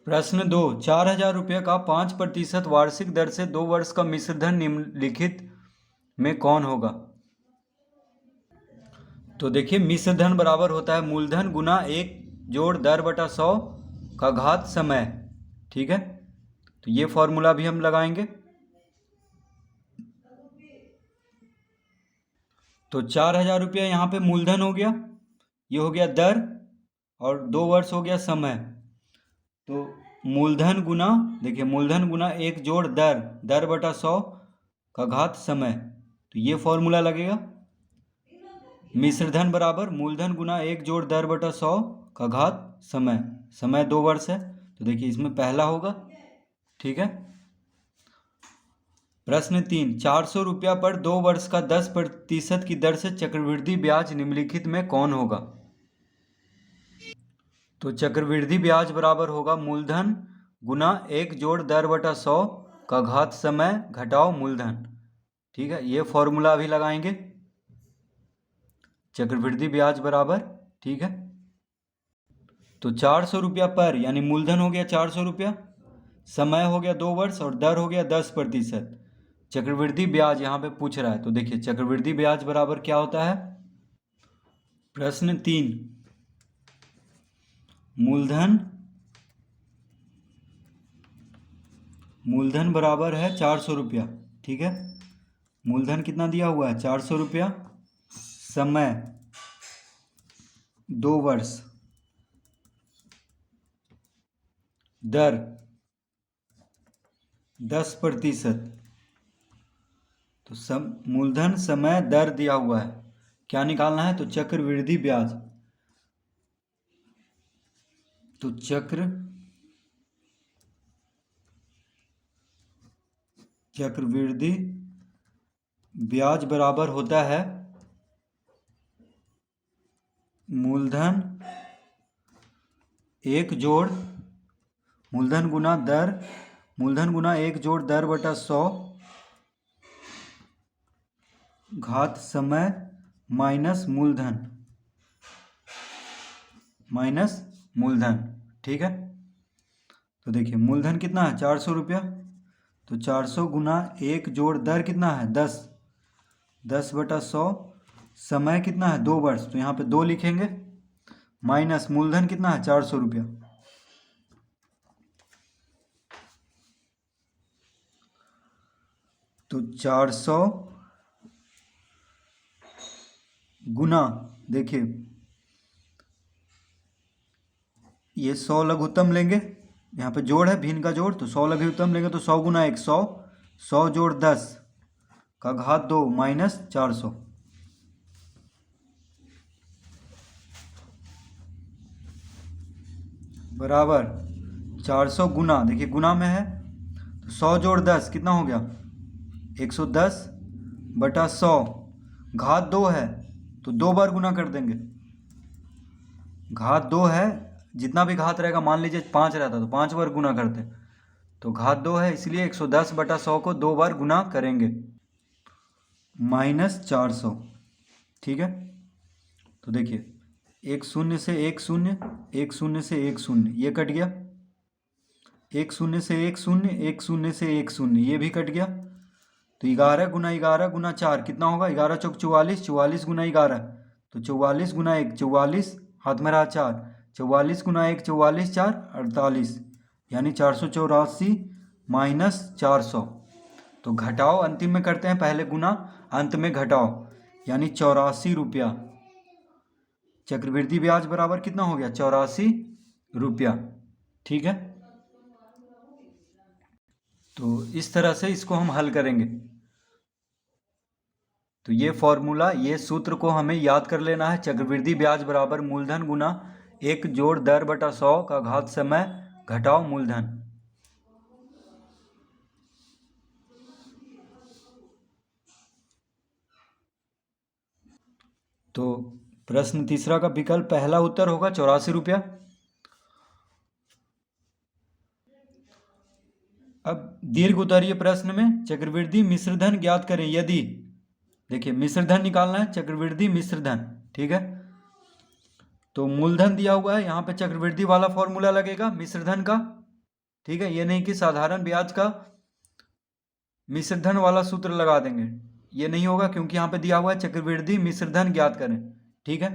प्रश्न 2, 4,000 रुपये का 5% वार्षिक दर से 2 वर्ष का मिश्रधन निम्नलिखित में कौन होगा? तो देखिए, मिश्रधन बराबर होता है मूलधन गुना 1 जोड़ दर बटा 100 का घात समय। ठीक है, तो ये फॉर्मूला भी हम लगाएंगे। तो 4,000 रुपया यहाँ पे मूलधन हो गया, ये हो गया दर, और 2 वर्ष हो गया समय। तो मूलधन गुना, देखिए मूलधन गुना 1 जोड़ दर बटा 100 का घात समय, तो ये फॉर्मूला लगेगा। मिश्रधन बराबर मूलधन गुना 1 जोड़ दर बटा 100 का घात समय। समय 2 वर्ष है, तो देखिए इसमें पहला होगा। ठीक है। प्रश्न 3, 400 रुपया पर 2 वर्ष का 10% की दर से चक्रवृद्धि ब्याज निम्नलिखित में कौन होगा? तो चक्रवृद्धि ब्याज बराबर होगा मूलधन गुना 1 जोड़ दर बटा 100 का घात समय घटाओ मूलधन। ठीक है, ये फॉर्मूला अभी लगाएंगे। चक्रवृद्धि ब्याज बराबर, ठीक है, तो 400 रुपया पर, यानी मूलधन हो गया 400 रुपया, समय हो गया 2 वर्ष, और दर हो गया 10%। चक्रवृद्धि ब्याज यहाँ पे पूछ रहा है, तो देखिए चक्रवृद्धि ब्याज बराबर क्या होता है। प्रश्न 3, मूलधन बराबर है 400 रुपया। ठीक है, मूलधन कितना दिया हुआ है 400 रुपया, समय 2 वर्ष, दर 10%। तो मूलधन समय दर दिया हुआ है, क्या निकालना है? तो चक्रवृद्धि ब्याज। तो चक्रवृद्धि ब्याज बराबर होता है मूलधन 1 जोड़ मूलधन गुना 1 जोड़ दर बटा 100 घात समय माइनस मूलधन। ठीक है, तो देखिए मूलधन कितना है 400 रुपया, तो 400 गुना 1 जोड़ दर कितना है 10 बटा 100, समय कितना है 2 वर्ष, तो यहाँ पे 2 लिखेंगे, माइनस मूलधन कितना है 400 रुपया। तो 400 गुना, देखिए ये 100 लघुत्तम लेंगे, यहाँ पे जोड़ है भिन्न का जोड़, तो 100 लघुत्तम लेंगे, तो 100 गुना 1 100 जोड़ 10 का घात 2 माइनस 400। बराबर 400 गुना, देखिए गुना में है, तो 100 जोड़ 10 कितना हो गया 110 बटा 100, घात 2 है तो 2 बार गुना कर देंगे। घात 2 है, जितना भी घात रहेगा, मान लीजिए 5 रहता तो 5 बार गुना करते, तो घात 2 है इसलिए 110 बटा 100 को 2 बार गुना करेंगे, माइनस 400। ठीक है, तो देखिए 1 0 से 1 0, 1 0 से 1 0, ये कट गया, 1 0 से 1 0, 1 0 से 1 0, ये भी कट गया, तो 11 गुना 4 कितना होगा, 11 चौक 44, 44 गुना 11, तो 44 गुना 1 44, हाथ में रहा 4, 44 गुना 1 44, 4 48, यानी 484 माइनस 400। तो घटाओ, अंतिम में करते हैं, पहले गुना अंत में घटाओ, यानी 84 रुपया। चक्रवृद्धि ब्याज बराबर कितना हो गया 84 रुपया। ठीक है, तो इस तरह से इसको हम हल करेंगे। तो ये फॉर्मूला, ये सूत्र को हमें याद कर लेना है। चक्रवृद्धि ब्याज बराबर मूलधन गुना 1 जोड़ दर बटा 100 का घात समय घटाओ मूलधन। तो प्रश्न तीसरा का विकल्प पहला उत्तर होगा 84 रुपया। अब दीर्घ उत्तरीय प्रश्न में चक्रवृद्धि मिश्रधन ज्ञात करें यदि, देखिए मिश्रधन निकालना है, चक्रवृद्धि मिश्रधन। ठीक है, तो मूलधन दिया हुआ है, यहाँ पे चक्रवृद्धि वाला फॉर्मूला लगेगा मिश्रधन का, ठीक है, ये नहीं कि साधारण ब्याज का मिश्र धन वाला सूत्र लगा देंगे, ये नहीं होगा, क्योंकि यहाँ पे दिया हुआ है चक्रवृद्धि मिश्र धन ज्ञात करें। ठीक है,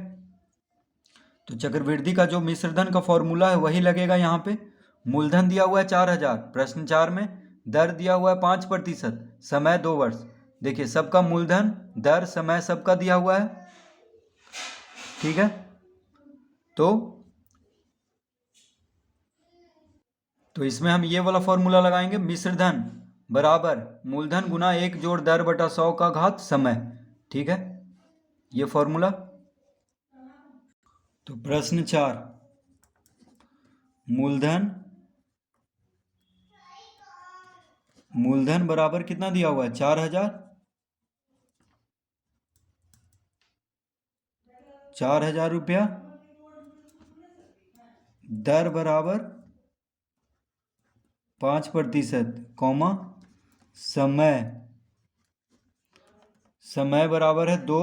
तो चक्रवृद्धि का जो मिश्र धन का फॉर्मूला है वही लगेगा यहाँ पे। मूलधन दिया हुआ है 4,000, प्रश्न 4 में दर दिया हुआ है 5%, समय 2 वर्ष। देखिए सबका मूलधन, दर, समय सबका दिया हुआ है। ठीक है, तो इसमें हम ये वाला फॉर्मूला लगाएंगे, मिश्र धन बराबर मूलधन गुना 1 जोड़ दर बटा 100 का घात समय। ठीक है, ये फॉर्मूला। तो प्रश्न 4, मूलधन बराबर कितना दिया हुआ है 4,000, 4,000 रुपया, दर बराबर 5%, कौमा समय बराबर है 2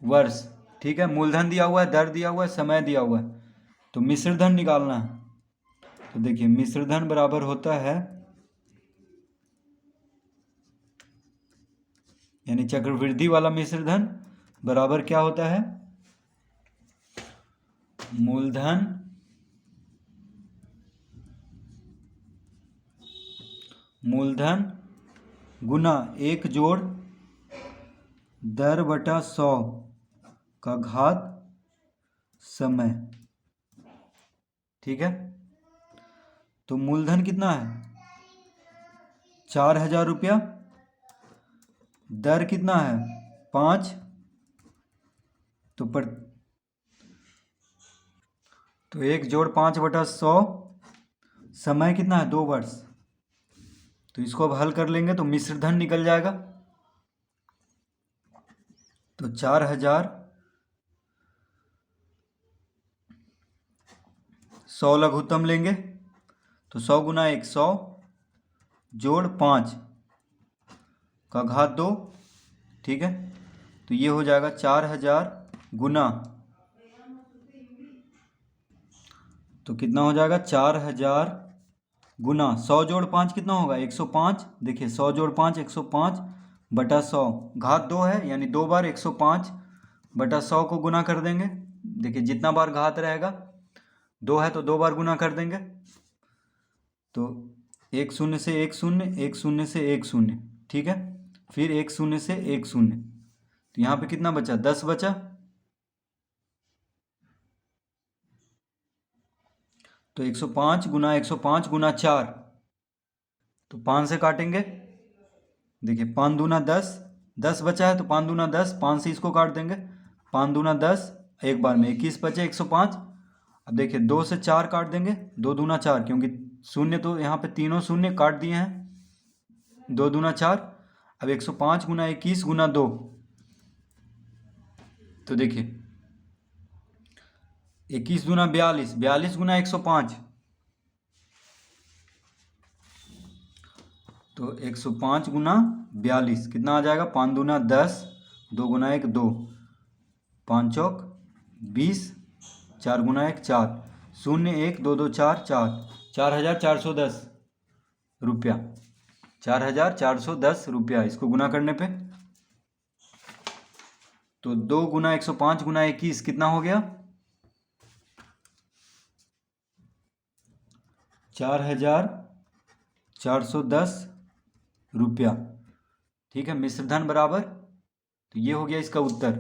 वर्ष। ठीक है, मूलधन दिया हुआ है, दर दिया हुआ है, समय दिया हुआ है, तो मिश्र धन निकालना है। तो देखिए मिश्र धन बराबर होता है, यानी चक्रवृद्धि वाला मिश्र धन बराबर क्या होता है, मूलधन गुना 1 जोड़ दर बटा 100 का घात समय। ठीक है, तो मूलधन कितना है 4,000 रुपया, दर कितना है 5, तो 1 जोड़ 5 बटा 100, समय कितना है 2 वर्ष। तो इसको अब हल कर लेंगे तो मिश्र धन निकल जाएगा। तो 4,000 100 लघुत्तम लेंगे, तो 100 गुना 1 100 जोड़ 5 का घात 2। ठीक है, तो ये हो जाएगा 4,000 गुना, तो कितना हो जाएगा 4,000 गुना 100 जोड़ 5 कितना होगा 105। देखिए 100 जोड़ 5 105 बटा 100 घात 2 है, यानी 2 बार 105 बटा 100 को गुना कर देंगे। देखिए जितना बार घात रहेगा 2 है तो 2 बार गुना कर देंगे, तो 1 0 से 1 0, 1 0 से 1 0। ठीक है, फिर 1 0 से 1 0, तो यहाँ पे कितना बचा 10 बचा, तो 105 गुना 105 गुना 4, तो 5 से काटेंगे। देखिए 5 दूना 10, 10 बचा है तो 5 दूना 10, 5 से इसको काट देंगे, 5 दूना 10, एक बार में 21 बचे 105। अब देखिए 2 से 4 काट देंगे, 2 दूना 4, क्योंकि शून्य तो यहाँ पे तीनों शून्य काट दिए हैं, 2 दूना 4। अब 105 गुना 21 गुना 2, तो देखिए 21 दूना 42, 42 गुना 105, तो 105 गुना 42 कितना आ जाएगा 5 दूना 10, 2 गुना 1 2, 5 चौक 20, 4 गुना 1 4, 0 1 2 2 4 4, 4,410 रुपया, 4,410 रुपया। इसको गुना करने पे तो 2 गुना 105 गुना 21 कितना हो गया 4,410 रुपया। ठीक है, मिश्र धन बराबर, तो ये हो गया इसका उत्तर।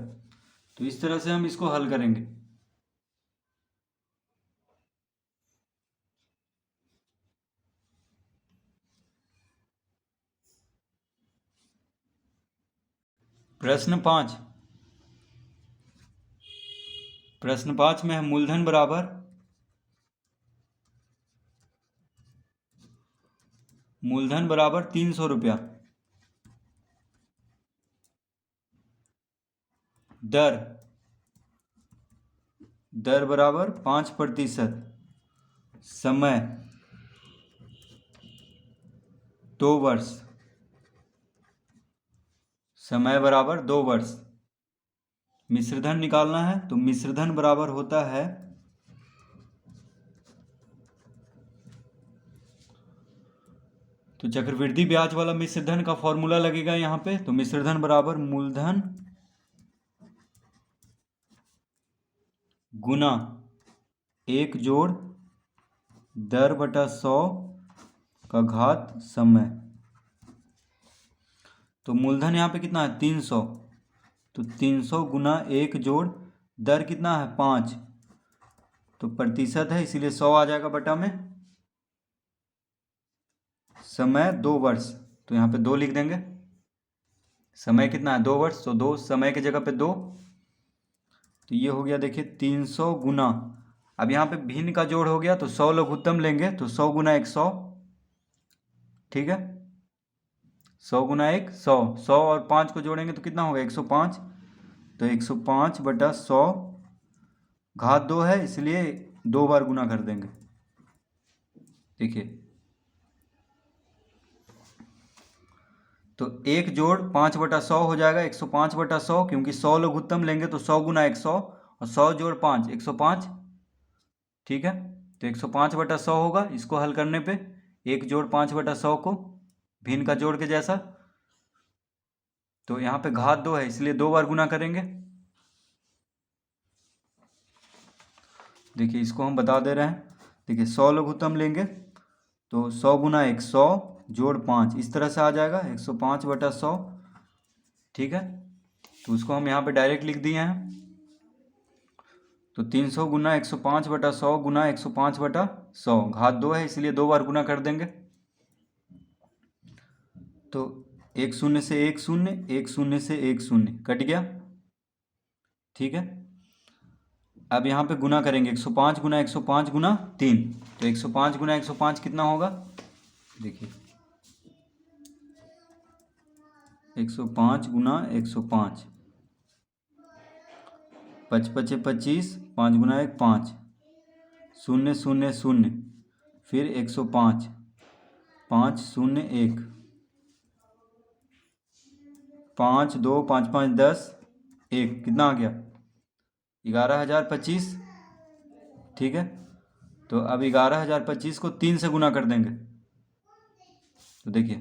तो इस तरह से हम इसको हल करेंगे। प्रश्न 5, प्रश्न 5 में है मूलधन बराबर 300 रुपया, दर बराबर 5%, समय 2 वर्ष, समय बराबर 2 वर्ष। मिश्रधन निकालना है, तो मिश्रधन बराबर होता है तो चक्रवृद्धि ब्याज वाला मिश्र धन का फॉर्मूला लगेगा यहाँ पे। तो मिश्र धन बराबर मूलधन गुना 1 जोड़ दर बटा 100 का घात समय। तो मूलधन यहाँ पे कितना है 300, तो 300 गुना 1 जोड़ दर कितना है 5, तो प्रतिशत है इसीलिए 100 आ जाएगा बटा में। समय 2 वर्ष, तो यहाँ पे 2 लिख देंगे। समय कितना है 2 वर्ष, तो 2 समय की जगह पे 2। तो ये हो गया देखिए 300 गुना, अब यहाँ पे भिन्न का जोड़ हो गया तो 100 लघुत्तम लेंगे, तो 100 गुना 100, ठीक है। 100 गुना 1 100, 100 और 5 को जोड़ेंगे तो कितना होगा 105, तो 105 बटा 100 घात 2 है इसलिए 2 बार गुना कर देंगे। देखिए तो 1 जोड़ 5 बटा 100 हो जाएगा 105 बटा 100, क्योंकि 100 लघुत्तम लेंगे तो 100 गुना 100 और 100 जोड़ 5 105, ठीक है। तो 105 बटा 100 होगा, इसको हल करने पे 1 जोड़ 5 बटा 100 को भिन्न का जोड़ के जैसा, तो यहाँ पे घात 2 है इसलिए 2 बार गुना करेंगे। देखिए इसको हम बता दे रहे हैं, देखिए 100 लघुत्तम लेंगे तो 100 गुना 100 जोड़ 5 इस तरह से आ जाएगा 105 बटा 100, ठीक है। तो उसको हम यहाँ पे डायरेक्ट लिख दिए हैं। तो 300 गुना 105 बटा 100 गुना 105 बटा 100 घात 2 है इसलिए 2 बार गुना कर देंगे। तो 1 शून्य से 1 शून्य, 1 शून्य से 1 शून्य कट गया, ठीक है। अब यहाँ पे गुना करेंगे 105 गुना 105 गुना 3, तो 105 गुना 105 कितना होगा, देखिए 105 गुना 105, 5 पचे 25, 5 गुना 1 5, 0 0 0, फिर 105, 5 0 1, 5 2 5 5 10 1, कितना आ गया 11,025, ठीक है। तो अब 11,025 को 3 से गुना कर देंगे, तो देखिए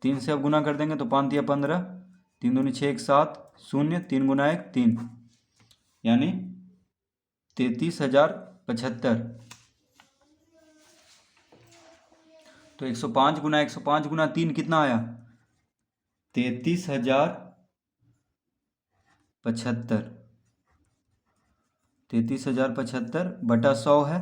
3 से अब गुना कर देंगे तो 5 या 15, 3 दूनी 6 1 7 0, 3 गुना 1 3, यानी 33,075। तो 105 गुना 105 गुना 3 कितना आया 33,075, 33,075 बटा 100 है,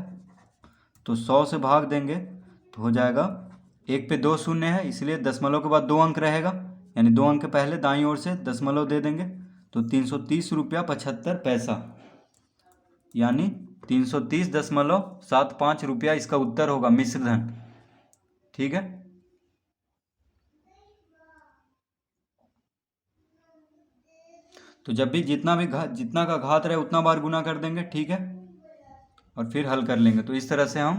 तो 100 से भाग देंगे तो हो जाएगा, 1 पे 2 शून्य है इसलिए दशमलव के बाद 2 अंक रहेगा, यानी 2 अंक के पहले दाईं ओर से दशमलव दे देंगे, तो 330 रुपया 75 पैसा, यानी 330.75 रुपया इसका उत्तर होगा मिश्र धन, ठीक है। तो जब भी जितना का घात रहे उतना बार गुना कर देंगे, ठीक है, और फिर हल कर लेंगे। तो इस तरह से हम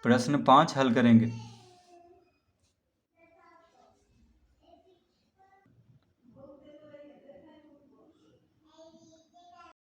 प्रश्न 5 हल करेंगे।